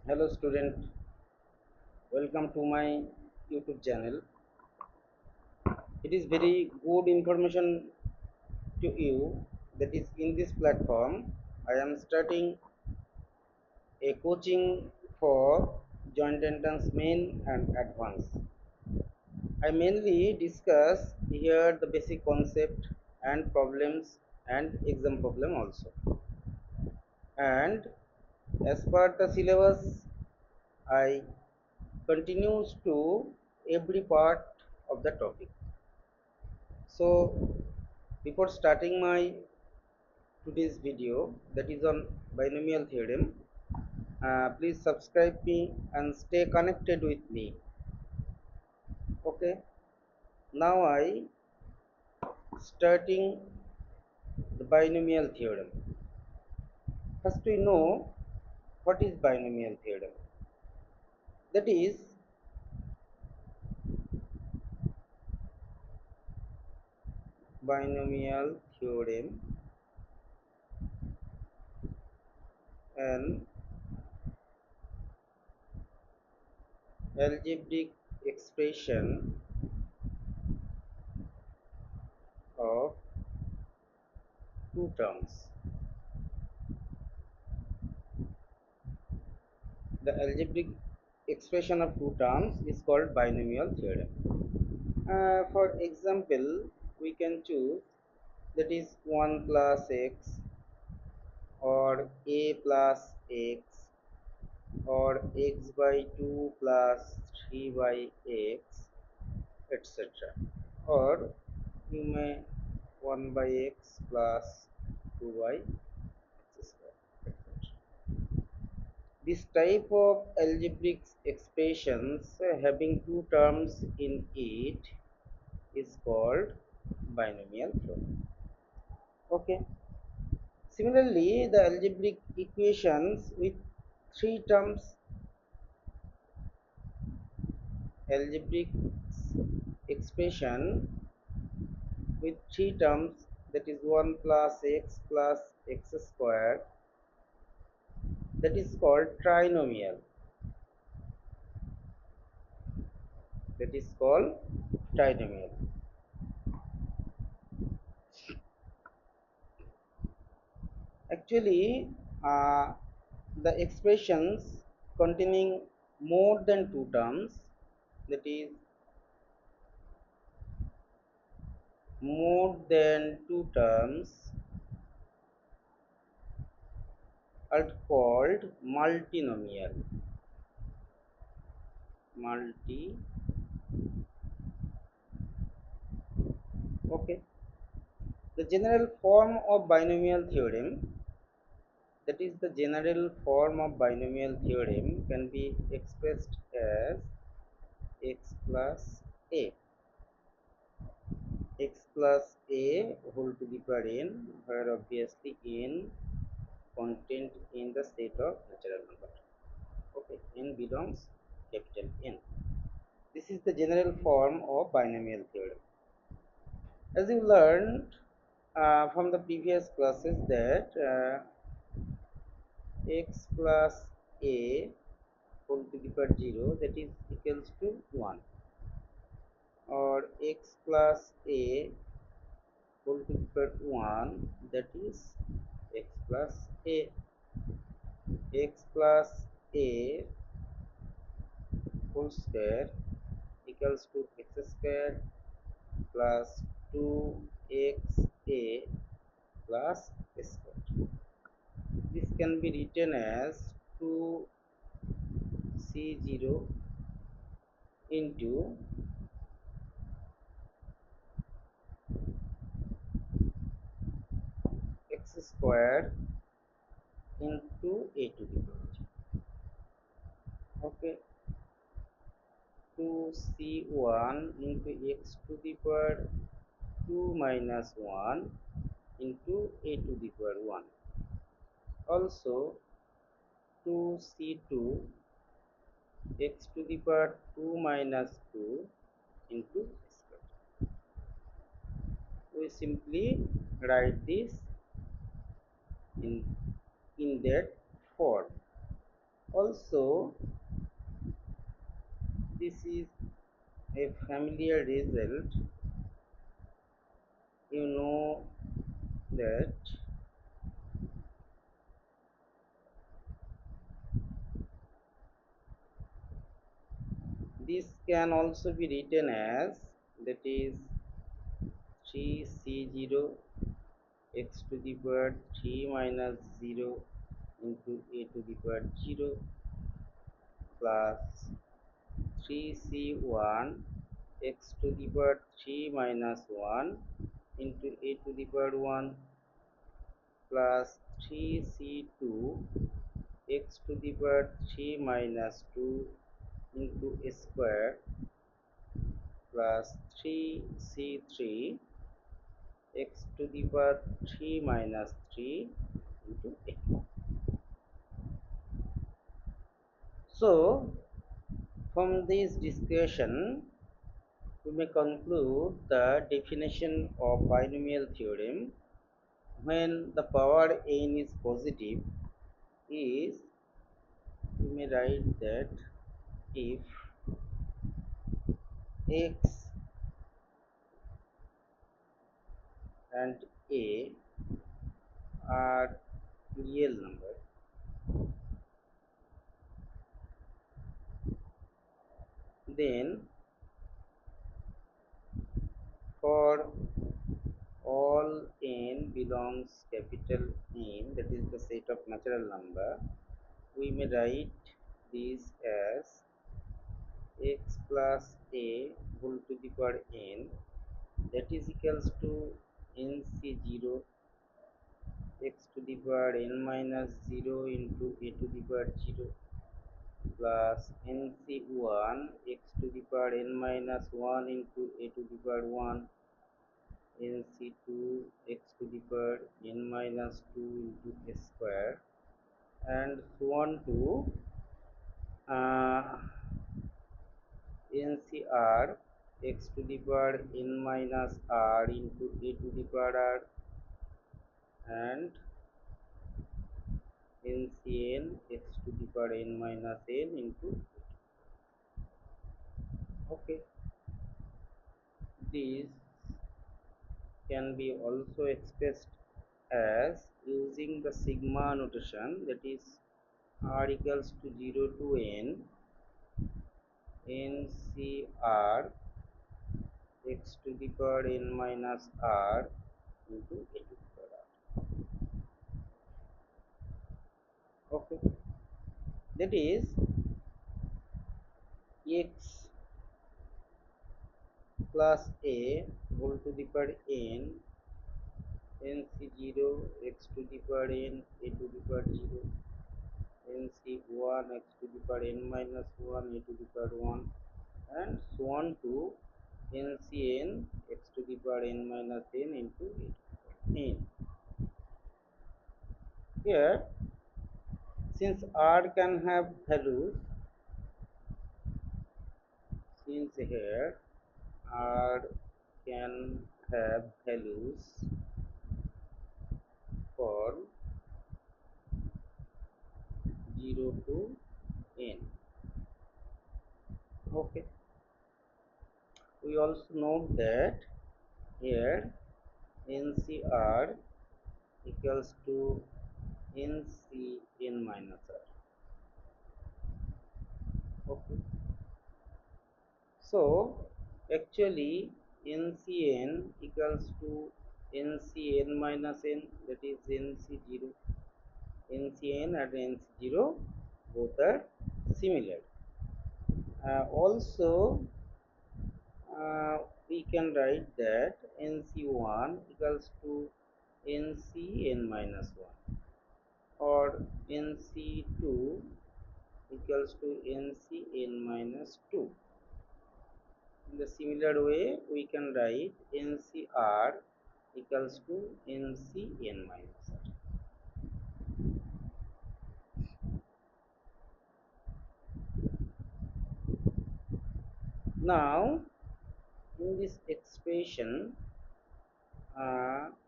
Hello student, welcome to my YouTube channel. It is very good information to you that is in this platform. I am starting a coaching for joint entrance main and advanced. I mainly discuss here the basic concept and problems and exam problem also. And as per the syllabus, I continues to every part of the topic. So before starting my today's video that is on binomial theorem, please subscribe me and stay connected with me. Okay, now I starting the binomial theorem. First we know what is binomial theorem. That is binomial theorem, an algebraic expression of two terms. The algebraic expression of two terms is called binomial theorem. For example, we can choose that is 1 plus x or a plus x or x by 2 plus 3 by x, etc. Or you may 1 by x plus 2 by x square, etc. This type of algebraic expressions having two terms in it is called binomial theorem. Okay. Similarly, the algebraic equations with three terms, algebraic expression with three terms, that is 1 plus x square, that is called trinomial. That is called trinomial. Actually, the expressions containing more than two terms, that is more than two terms, are called multinomial. Multi. Okay. The general form of binomial theorem, that is the general form of binomial theorem, can be expressed as x plus a. X plus a whole to the power n, where obviously n contained in the set of natural number. Okay, n belongs capital N. This is the general form of binomial theorem. As you learned from the previous classes that x plus a whole to the power 0, that is equals to 1, or x plus a whole to the power 1, that is x plus a. X plus a whole square equals to x square plus 2xa plus square. This can be written as 2c0 into x square into a to the power. Okay, 2c1 into x to the power 2 minus 1 into a to the power 1. Also 2c2 x to the power 2 minus 2 into square. We simply write this in that form. Also, this is a familiar result. You know that this can also be written as, that is 3c0 x to the power 3 minus 0 into a to the power 0 plus 3c1 x to the power 3 minus 1 into a to the power 1 plus 3c2 x to the power 3 minus 2 into a square plus 3c3 x to the power 3 minus 3 into a. So, from this discussion, we may conclude the definition of binomial theorem when the power n is positive is, we may write that if x and a are real numbers, then for all n belongs capital N, that is the set of natural number, we may write this as x plus a whole to the power n, that is equals to nc0 x to the power n minus 0 into a to the power 0 plus nc1 x to the power n minus 1 into a to the power 1 nc2 x to the power n minus 2 into a square, and so on to uh, ncr x to the power n minus r into a to the power r, and ncn x to the power n minus n into, okay, these can be also expressed as using the sigma notation, that is r equals to 0 to n ncr x to the power n minus r into a to the power r. Okay, that is x plus a whole to the power n nc0 x to the power n a to the power 0 nc1 x to the power n minus 1 a to the power 1, and so on to ncn x to the power n minus n into a to the power n. Here, since r can have values, since here r can have values for 0 to n. Okay, we also note that here ncr equals to ncn minus r. Okay, so actually ncn equals to ncn minus n, that is nc0. ncn and nc0 both are similar. Also, we can write that nc1 equals to ncn minus 1, or nc2 equals to ncn minus 2. In the similar way, we can write ncr equals to ncn minus r. Now, in this expression,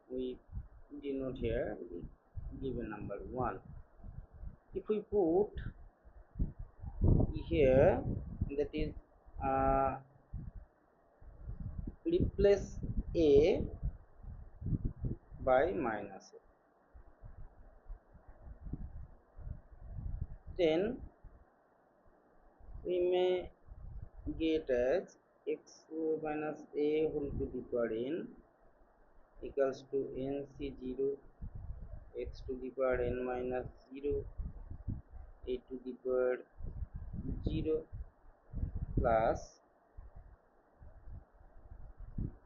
we denote here, we give a number 1. If we put here, that is replace a by minus a. Then we may get as x minus a whole to the power n equals to nc0 x to the power n minus 0 a to the power 0 plus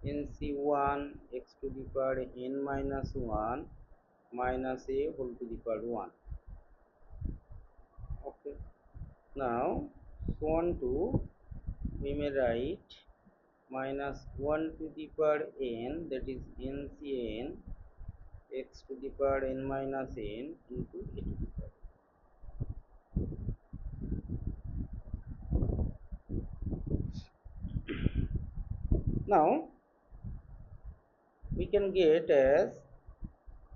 nc1 x to the power n minus 1 minus a whole to the power 1. Okay. Now so on to we may write minus 1 to the power n, that is ncn x to the power n minus n into a to the power. Now we can get as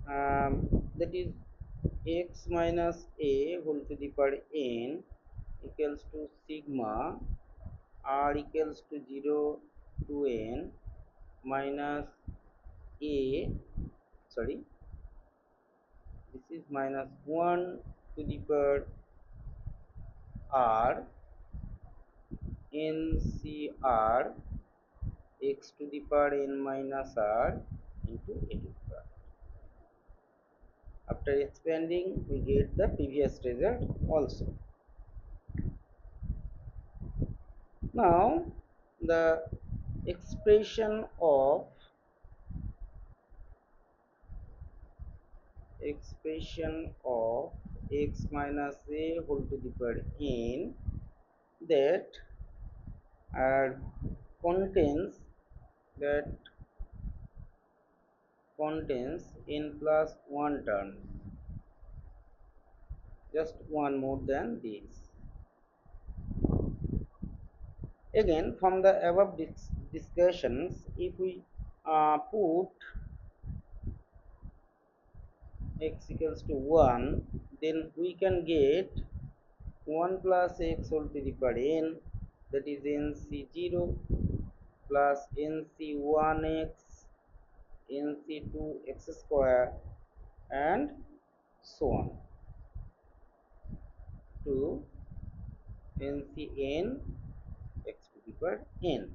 that is x minus a whole to the power n equals to sigma r equals to 0 to n minus a, sorry, this is minus 1 to the power r ncr x to the power n minus r into a to the power. After expanding we get the previous result also. Now the expression of x minus a whole to the power n that contains that contains n plus 1 terms, just one more than this. Again, from the above discussions, if we put x equals to 1, then we can get 1 plus x whole to the power n, that is nc0 plus nc1x nc2x square and so on to ncn x to the power n.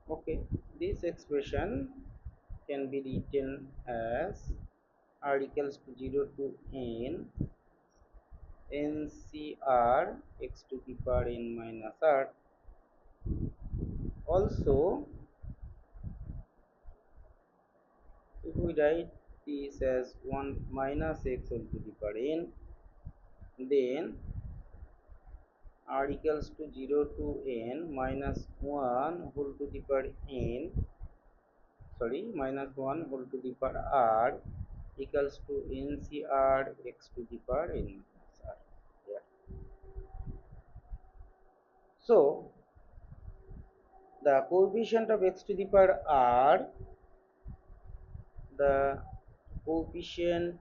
Okay, this expression can be written as r equals to 0 to n ncr x to the power n minus r. Also, if we write this as 1 minus x whole to the power n, then r equals to 0 to n minus 1 whole to the power n, sorry, minus 1 whole to the power r equals to ncr x to the power n minus r. Yeah. So the coefficient of x to the power r, the coefficient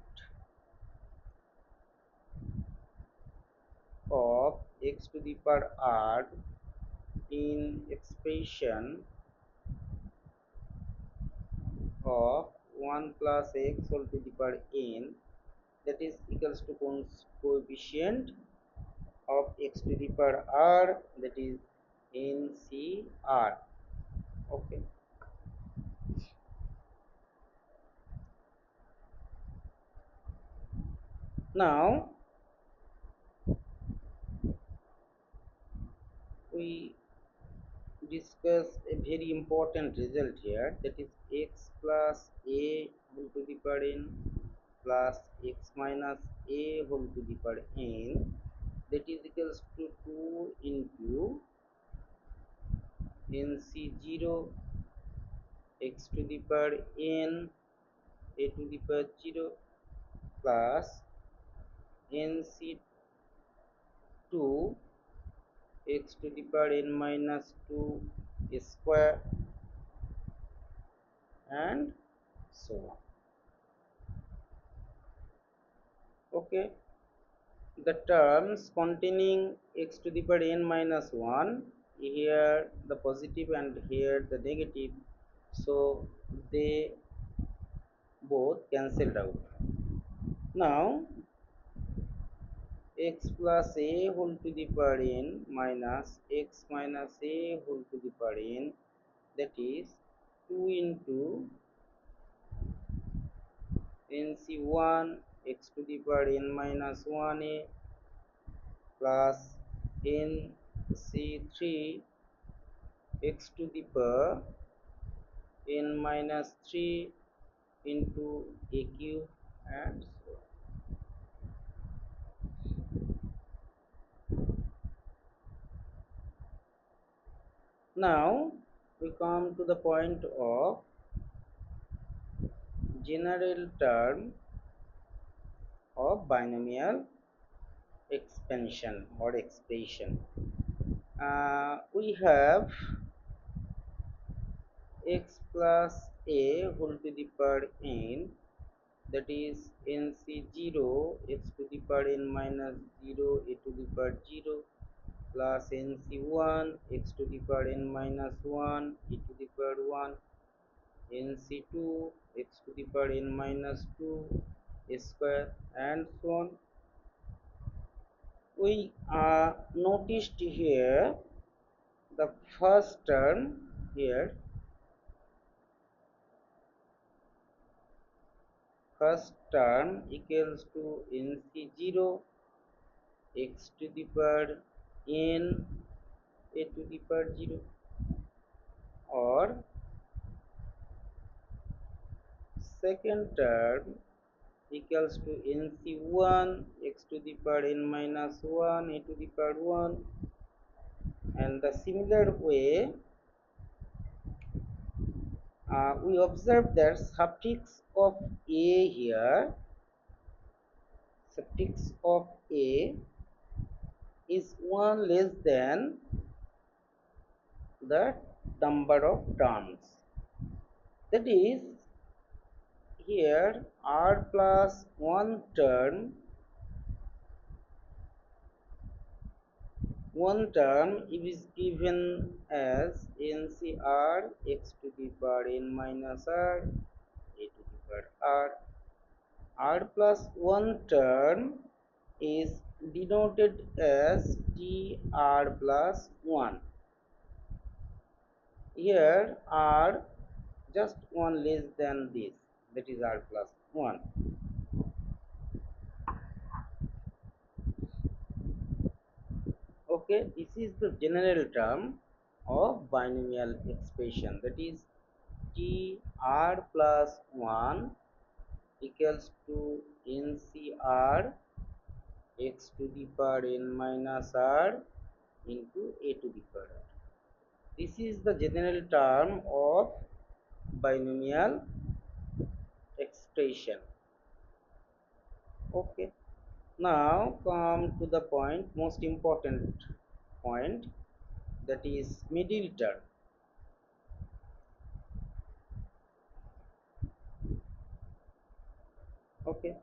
of x to the power r in expression of 1 plus x whole to the power n, that is equals to coefficient of x to the power r, that is ncr. Okay. Now we discuss a very important result here, that is x plus a whole to the power n plus x minus a whole to the power n, that is equals to 2 into nc0 x to the power n a to the power 0 plus nc2 x to the power n minus 2 square and so on. Okay, the terms containing x to the power n minus 1, here the positive and here the negative, so they both cancelled out. Now x plus a whole to the power n minus x minus a whole to the power n, that is 2 into nc1 x to the power n minus 1a plus nc3 x to the power n minus 3 into a cube and so on. Now we come to the point of general term of binomial expansion or expression. We have x plus a whole to the power n, that is nc0 x to the power n minus 0 a to the power 0 plus nc1 x to the power n minus 1 e to the power 1, nc2 x to the power n minus 2 square and so on. We noticed here the first term here, first term equals to nc0 x to the power n a to the power 0, or second term equals to nc1 x to the power n minus 1 a to the power 1, and the similar way we observe that suffix of a here, suffix of a is 1 less than the number of terms, that is here r plus 1 term, one term is given as ncr x to the power n minus r a to the power r plus 1 term is denoted as dr plus 1. Here r just 1 less than this, that is r plus 1. Okay, this is the general term of binomial expression, that is tr plus 1 equals to ncr x to the power n minus r into a to the power r. This is the general term of binomial expression. Okay, now come to the point, most important point, that is middle term. Okay,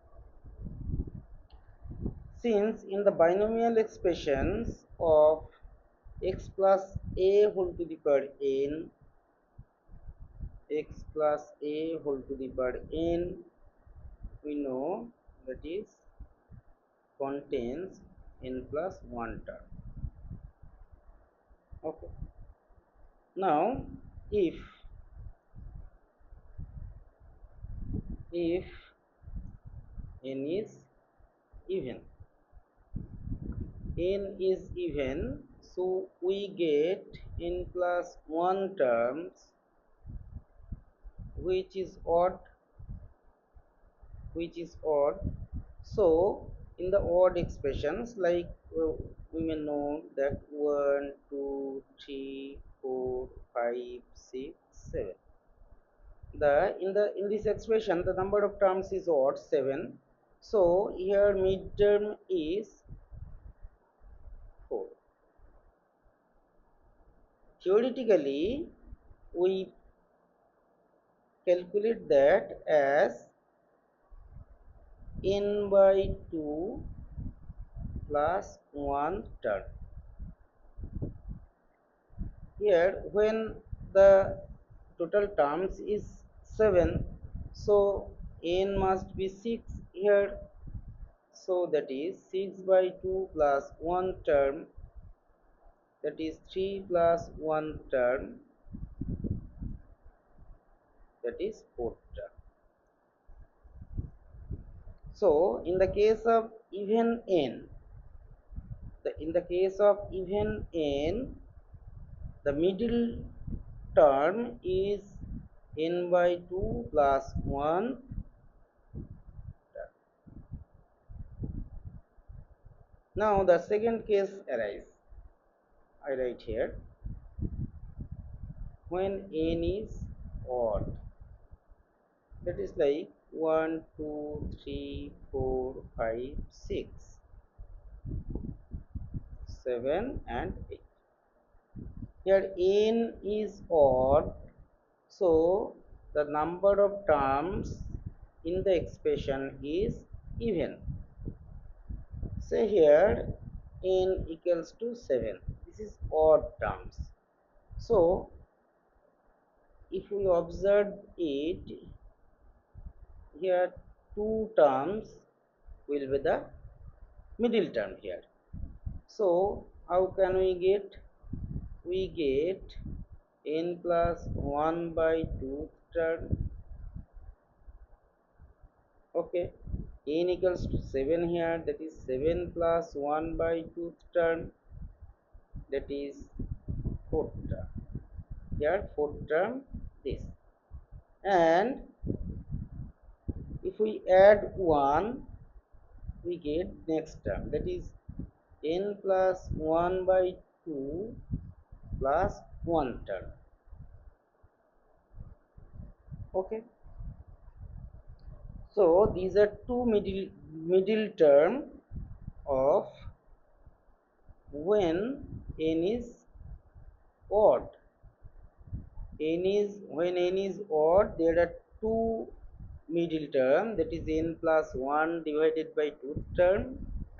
since in the binomial expressions of x plus a whole to the power n, x plus a whole to the power n, we know that is contains n plus 1 term. Okay, now if n is even, n is even, so we get n plus 1 terms which is odd, so in the odd expressions, like we may know that 1 2 3 4 5 6 7, in this expression the number of terms is odd, 7, so here midterm is 4. Theoretically we calculate that as n by 2 plus 1 term. Here when the total terms is 7, so n must be 6 here, so that is 6 by 2 plus 1 term, that is 3 plus 1 term, that is 4 term. So in the case of even n, in the case of even n, the middle term is n by 2 plus 1. Now the second case arises. I write here when n is odd, that is like 1 2 3 4 5 6 7 and 8. Here n is odd, so the number of terms in the expression is even. Say here n equals to 7. This is odd terms. So if we observe it, here two terms will be the middle term here. So how can we get? We get n plus 1 by 2 term. Okay, n equals to 7 here, that is 7 plus 1 by 2 term, that is 4th term. Here 4th term this, and if we add 1, we get next term, that is n plus 1 by 2 plus 1 term. Okay, so these are two middle term of when n is odd. When n is odd, there are two middle term, that is n plus 1 divided by 2 term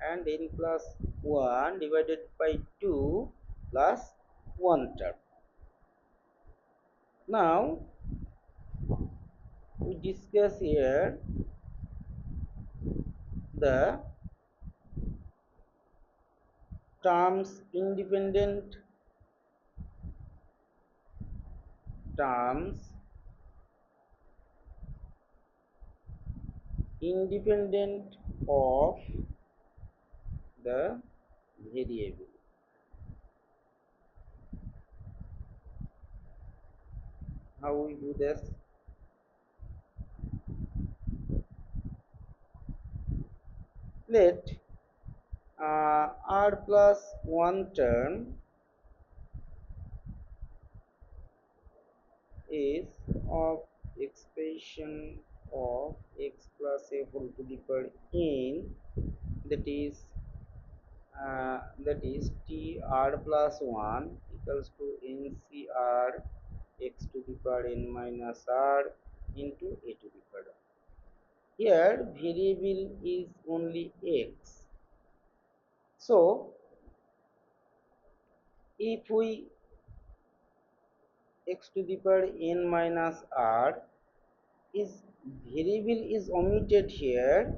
and n plus 1 divided by 2 plus 1 term. Now we discuss here the terms independent of the variable. How we do this? Let r plus 1 term is of expression of x plus a whole to the power n, that is t r plus 1 equals to ncr x to the power n minus r into a to the power. Here variable is only x. So if we x to the power n minus r is variable is omitted here,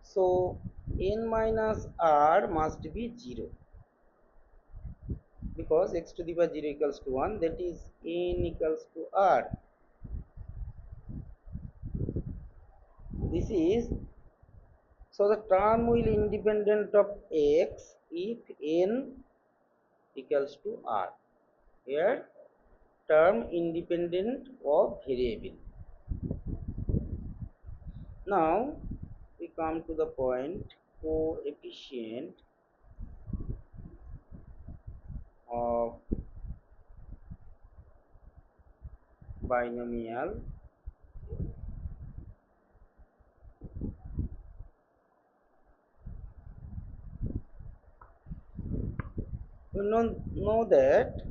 so n minus r must be 0, because x to the power 0 equals to 1, that is n equals to r. This is, so the term will independent of x if n equals to r. Here term independent of variable. Now we come to the point coefficient of binomial. We know that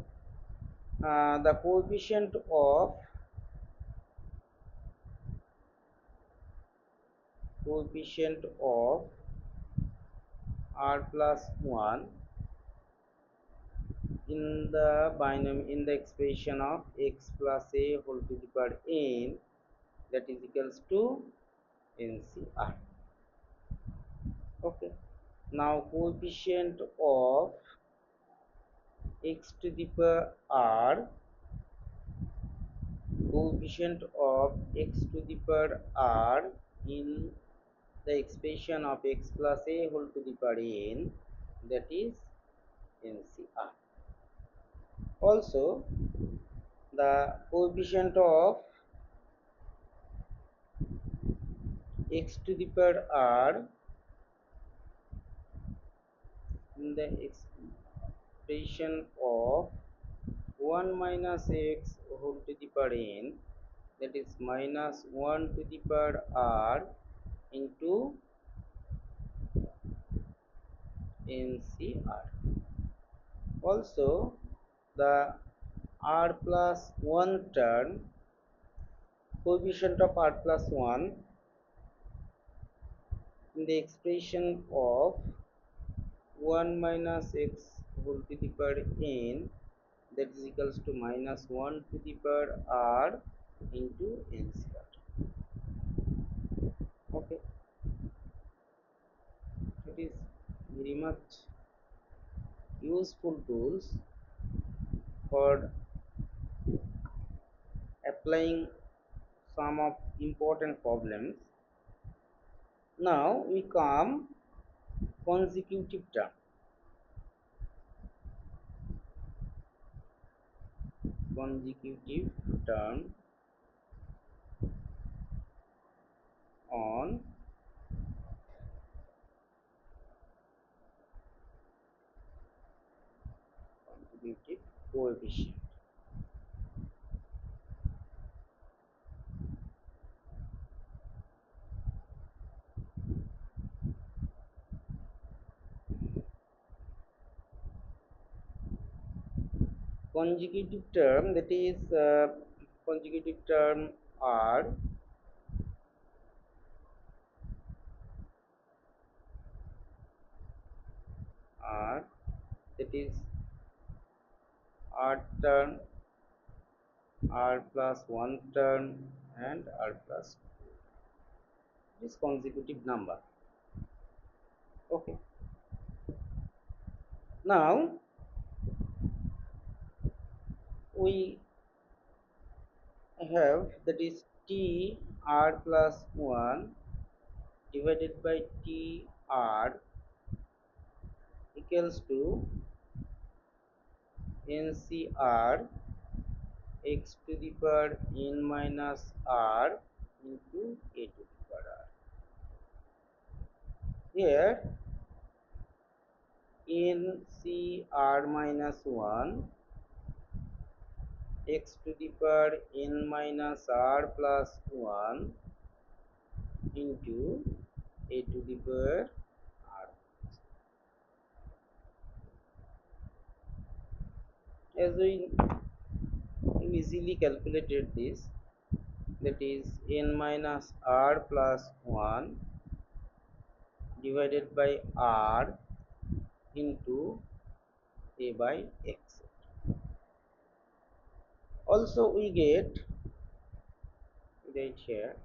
the coefficient of r plus 1 in the binomial in the expression of x plus a whole to the power n, that is equals to ncr. Okay, now coefficient of x to the power r, coefficient of x to the power r in the expression of x plus a whole to the power n, that is ncr. Also the coefficient of x to the power r in the expression of 1 minus x whole to the power n, that is minus 1 to the power r into ncr. Also the r plus 1 term, coefficient of r plus 1 in the expression of 1 minus x whole to the power n, that is equals to minus 1 to the power r into ncr. Okay, it is very much useful tools for applying some of important problems. Now we come consecutive term. Consecutive term on consecutive coefficient. Consecutive term, that is consecutive term r, that is r term, r plus 1 term and r plus 2. It is consecutive number. Okay, now we have, that is t r plus 1 divided by t r equals to ncr x to the power n minus r into a to the power r. Here ncr minus 1 x to the power n minus r plus 1 into a to the power r. As we easily calculated this, that is n minus r plus 1 divided by r into a by x. Also we get right here,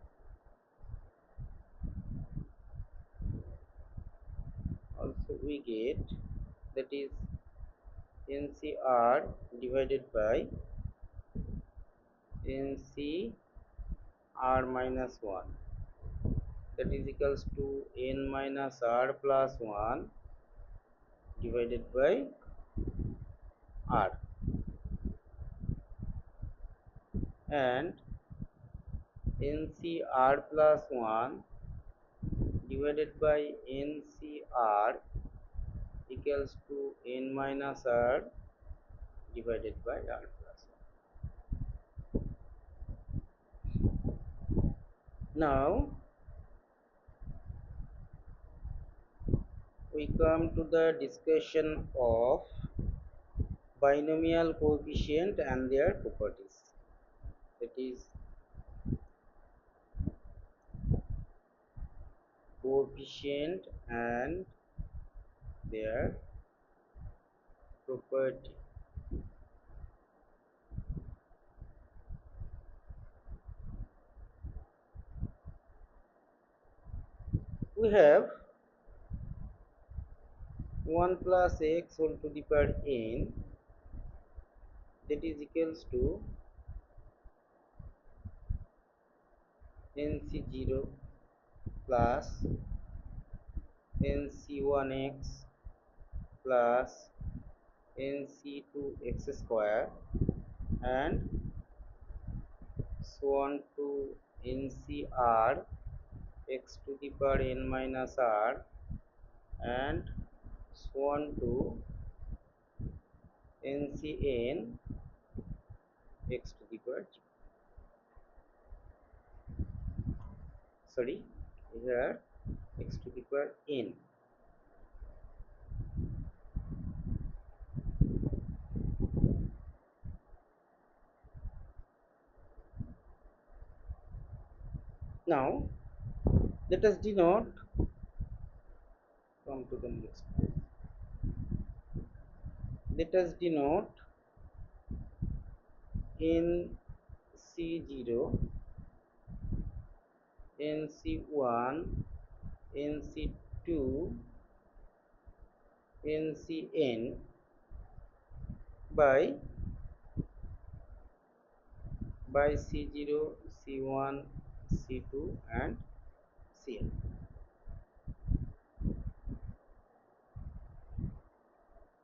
also we get, that is ncr divided by ncr minus 1, that is equals to n minus r plus 1 divided by r, and ncr plus 1 divided by ncr equals to n minus r divided by r plus 1. Now we come to the discussion of binomial coefficient and their properties. That is coefficient and their property. We have 1 plus x whole to the power n, that is equals to nc0 plus nc1x plus nc2x square and so on to ncr x to the power n minus r and so on to ncn x to the power g. Sorry, here x to the power n. Now let us denote, come to the next page. Let us denote nc0, nc1, nc2, ncn by c0, c1, c2 and cn.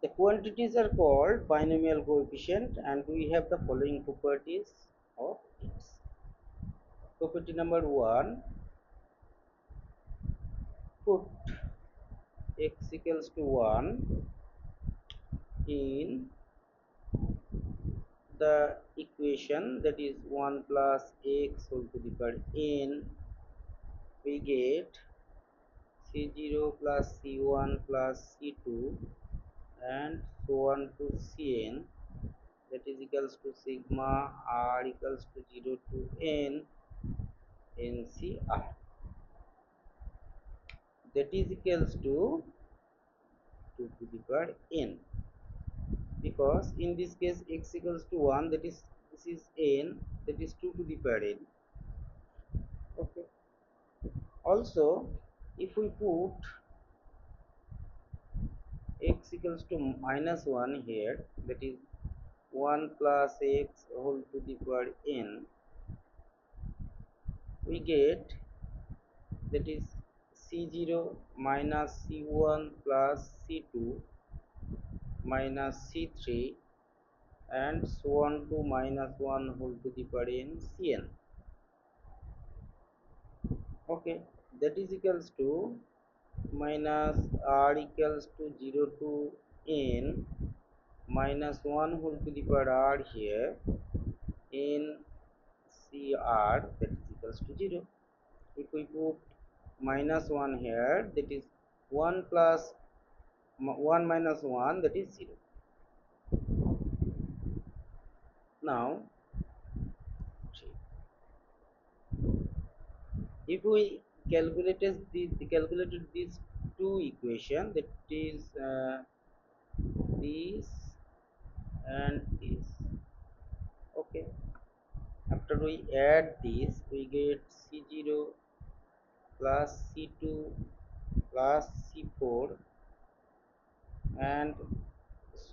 The quantities are called binomial coefficient and we have the following properties of it. Property number 1, put x equals to 1 in the equation, that is 1 plus x whole to the power n, we get c0 plus c1 plus c2 and so on to cn, that is equals to sigma r equals to 0 to n ncr, that is equals to 2 to the power n, because in this case x equals to 1, that is this is n, that is 2 to the power n. Okay. Also, if we put x equals to minus 1 here, that is 1 plus x whole to the power n, we get, that is c0 minus c1 plus c2 minus c3 and so on to minus 1 whole to the power n cn. Okay, that is equals to minus r equals to 0 to n minus 1 whole to the power r here in cr, that is equals to 0. If we put minus 1 here, that is 1 plus 1 minus 1, that is 0. Now if we calculated these two equation, that is this and this. Okay, after we add this, we get c0 plus c2 plus c4 and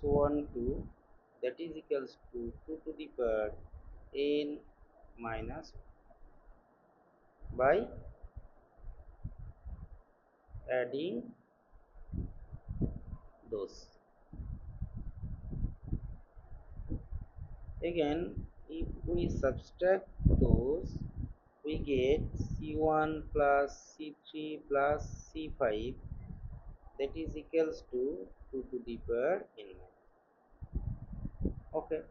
so on to, that is equals to 2 to the power n minus 1 by adding those. Again, if we subtract those, we get c1 plus c3 plus c5, that is equals to 2 to the power n. Okay,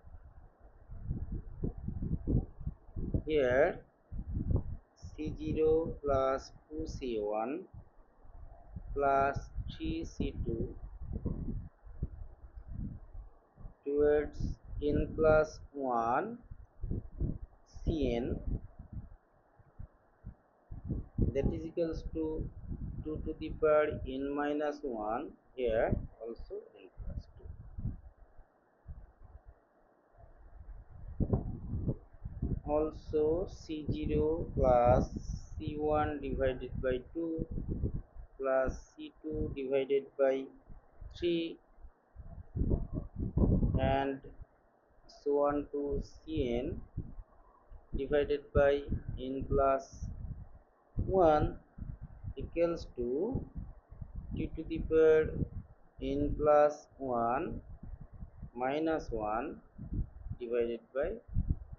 here c0 plus 2c1 plus 3c2 towards n plus 1 cn, that is equals to 2 to the power n minus 1 here also n plus 2. Also c0 plus c1 divided by 2 plus c2 divided by 3 and so on to cn divided by n plus 1 equals to t to the power n plus 1 minus 1 divided by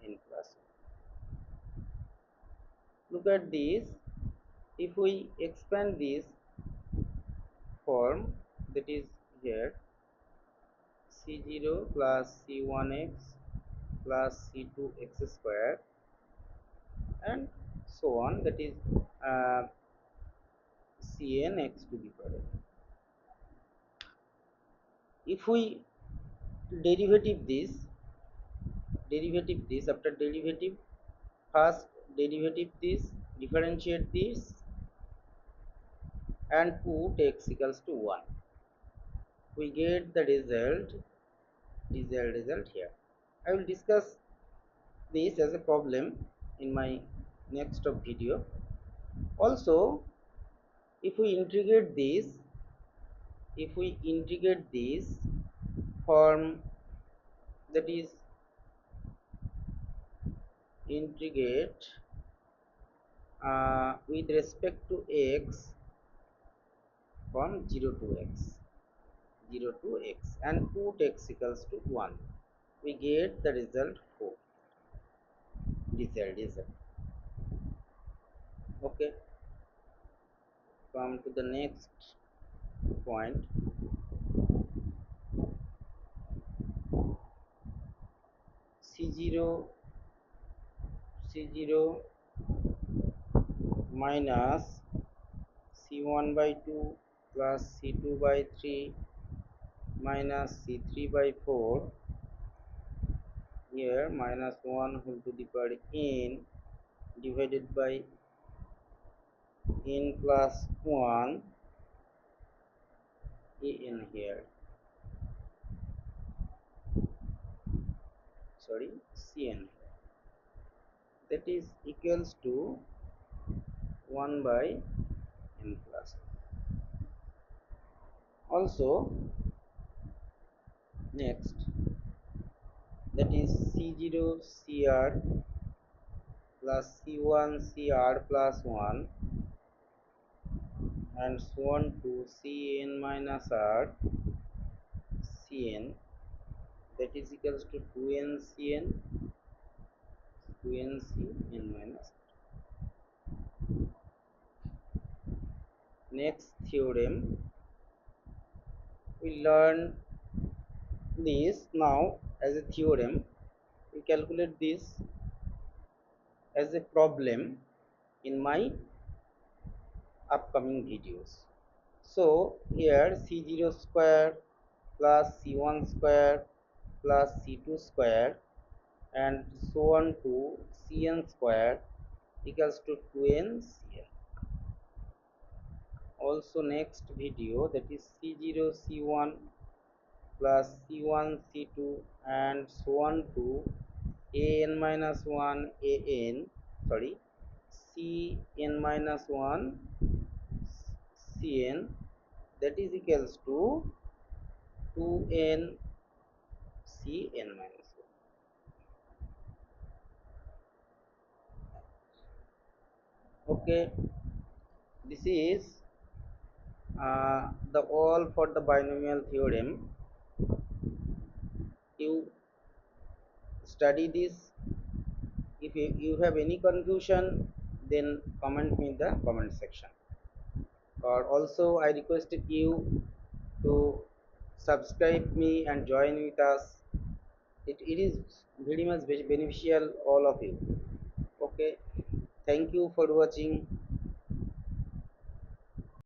n plus 1. Look at this. If we expand this form, that is here c0 plus c1x plus c2x square and so on, that is cn x to the power. If we derivative this after derivative, first derivative this, differentiate this and put x equals to 1, we get the result here. I will discuss this as a problem in my next video. Also, if we integrate this form, that is integrate with respect to x from 0 to x and put x equals to 1, we get the result 4. Result. Okay, come to the next point. c0 minus c1 by 2 plus c2 by 3 minus c3 by 4, here minus 1 whole to the power n divided by n plus 1 an here, sorry, cn, that is equals to 1 by n plus 1. Also next, that is c0 cr plus c1 cr plus 1 and so on to cn minus r cn, that is equals to 2n cn minus r. Next theorem, we learn this now as a theorem. We calculate this as a problem in my upcoming videos. So here c0 square plus c1 square plus c2 square and so on to cn square equals to 2n cn. Also next video, that is c0 c1 plus c1 c2 and so on to an minus 1 an, sorry, cn minus 1 cn, that is equals to 2n cn minus 1. Okay, this is the all for the binomial theorem. You study this. If you have any confusion, then comment me in the comment section. Or also I requested you to subscribe me and join with us. It is very much beneficial all of you. Okay, thank you for watching.